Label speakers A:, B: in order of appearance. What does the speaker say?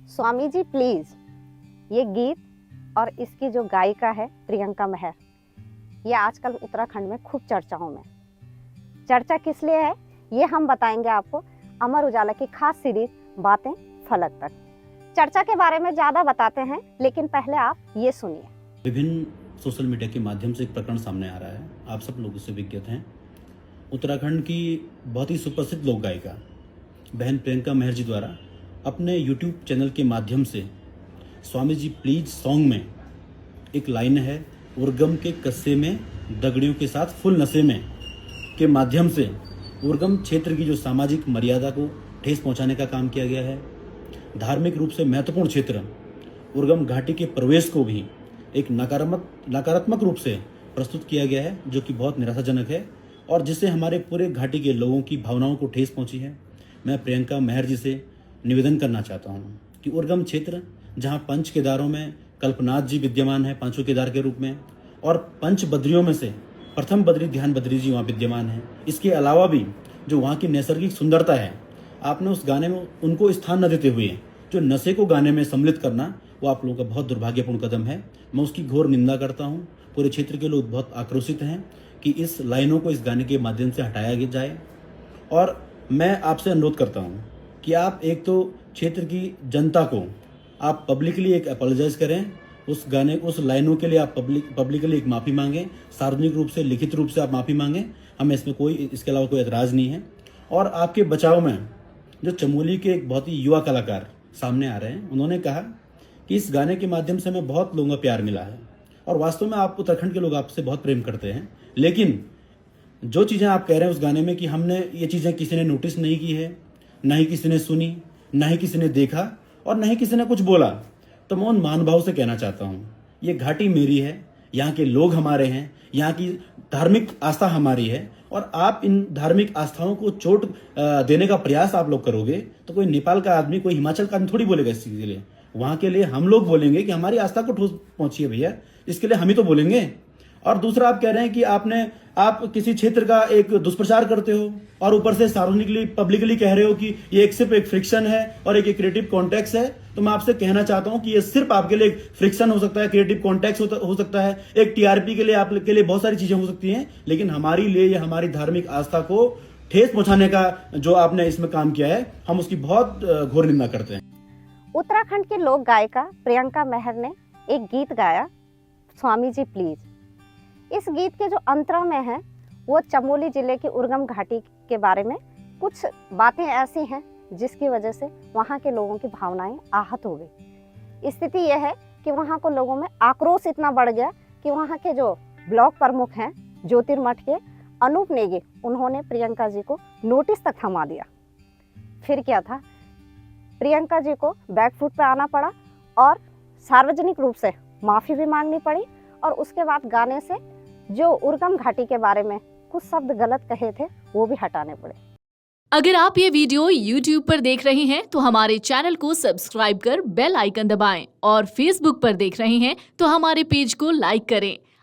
A: Swami ji please, ये गीत और इसकी जो गायिका है प्रियंका महर, ये आजकल उत्तराखंड में खूब चर्चाओं में। चर्चा किस लिए है ये हम बताएंगे आपको अमर उजाला की खास सीरीज बातें फलक तक। चर्चा के बारे में ज्यादा बताते हैं, लेकिन पहले आप ये सुनिए।
B: विभिन्न सोशल मीडिया के माध्यम से एक प्रकरण सामने आ रहा है, आप सब लोग इससे विज्ञत हैं। उत्तराखंड की बहुत ही सुप्रसिद्ध लोक गायिका बहन प्रियंका महर जी द्वारा अपने यूट्यूब चैनल के माध्यम से स्वामी जी प्लीज सॉन्ग में एक लाइन है, उर्गम के कस्से में दगड़ियों के साथ फुल नशे में, के माध्यम से उर्गम क्षेत्र की जो सामाजिक मर्यादा को ठेस पहुंचाने का काम किया गया है। धार्मिक रूप से महत्वपूर्ण क्षेत्र उर्गम घाटी के प्रवेश को भी एक नकारात्मक रूप से प्रस्तुत किया गया है, जो कि बहुत निराशाजनक है और जिससे हमारे पूरे घाटी के लोगों की भावनाओं को ठेस पहुंची है। मैं प्रियंका महर जी से निवेदन करना चाहता हूं कि उर्गम क्षेत्र जहां पंच केदारों में कल्पनाथ जी विद्यमान है पांचों केदार के रूप में, और पंच बद्रियों में से प्रथम बद्री ध्यान बद्री जी वहाँ विद्यमान है। इसके अलावा भी जो वहाँ की नैसर्गिक सुंदरता है, आपने उस गाने में उनको स्थान न देते हुए जो नशे को गाने में सम्मिलित करना, वो आप लोगों का बहुत दुर्भाग्यपूर्ण कदम है। मैं उसकी घोर निंदा करता हूँ। पूरे क्षेत्र के लोग बहुत आक्रोशित हैं कि इस लाइनों को इस गाने के माध्यम से हटाया जाए। और मैं आपसे अनुरोध करता हूँ कि आप एक तो क्षेत्र की जनता को आप पब्लिकली एक अपोलोजाइज करें, उस गाने उस लाइनों के लिए आप पब्लिकली एक माफ़ी मांगें, सार्वजनिक रूप से लिखित रूप से आप माफ़ी मांगें। हमें इसमें इसके अलावा कोई एतराज़ नहीं है। और आपके बचाव में जो चमोली के एक बहुत ही युवा कलाकार सामने आ रहे हैं, उन्होंने कहा कि इस गाने के माध्यम से हमें बहुत लोगों का प्यार मिला है और वास्तव में आप उत्तराखंड के लोग आपसे बहुत प्रेम करते हैं, लेकिन जो चीज़ें आप कह रहे हैं उस गाने में कि हमने ये चीज़ें किसी ने नोटिस नहीं की है, ना ही किसी ने सुनी, ना ही किसी ने देखा और ना ही किसी ने कुछ बोला, तो मैं उन मान भाव से कहना चाहता हूँ, ये घाटी मेरी है, यहाँ के लोग हमारे हैं, यहाँ की धार्मिक आस्था हमारी है, और आप इन धार्मिक आस्थाओं को चोट देने का प्रयास आप लोग करोगे तो कोई नेपाल का आदमी, कोई हिमाचल का आदमी थोड़ी बोलेगा इस चीज़ के लिए। वहाँ के लिए हम लोग बोलेंगे कि हमारी आस्था को ठोस पहुंची है भैया, इसके लिए हम ही तो बोलेंगे। और दूसरा, आप कह रहे हैं कि आप किसी क्षेत्र का एक दुष्प्रचार करते हो और ऊपर से सार्वजनिकली पब्लिकली कह रहे हो कि ये सिर्फ एक फ्रिक्शन है और एक क्रिएटिव कॉन्टेक्स्ट है। तो मैं आपसे कहना चाहता हूं कि ये सिर्फ आपके लिए एक फ्रिक्शन हो सकता है, क्रिएटिव कॉन्टेक्स्ट हो सकता है, एक टीआरपी के लिए आपके लिए बहुत सारी चीजें हो सकती हैं, लेकिन हमारे लिए ये हमारी धार्मिक आस्था को ठेस पहुंचाने का जो आपने इसमें काम किया है, हम उसकी बहुत घोर निंदा करते हैं।
A: उत्तराखंड की लोक गायिका प्रियंका महर ने एक गीत गाया, स्वामी जी प्लीज। इस गीत के जो अंतरा में है, वो चमोली जिले की उर्गम घाटी के बारे में कुछ बातें ऐसी हैं जिसकी वजह से वहाँ के लोगों की भावनाएं आहत हो गई। स्थिति यह है कि वहाँ को लोगों में आक्रोश इतना बढ़ गया कि वहाँ के जो ब्लॉक प्रमुख हैं ज्योतिर्मठ के अनूप नेगी, उन्होंने प्रियंका जी को नोटिस तक थमा दिया। फिर क्या था, प्रियंका जी को बैकफुट पे आना पड़ा और सार्वजनिक रूप से माफ़ी भी मांगनी पड़ी, और उसके बाद गाने से जो उर्गम घाटी के बारे में कुछ शब्द गलत कहे थे वो भी हटाने पड़े।
C: अगर आप ये वीडियो YouTube पर देख रहे हैं तो हमारे चैनल को सब्सक्राइब कर बेल आइकन दबाएं, और Facebook पर देख रहे हैं तो हमारे पेज को लाइक करें।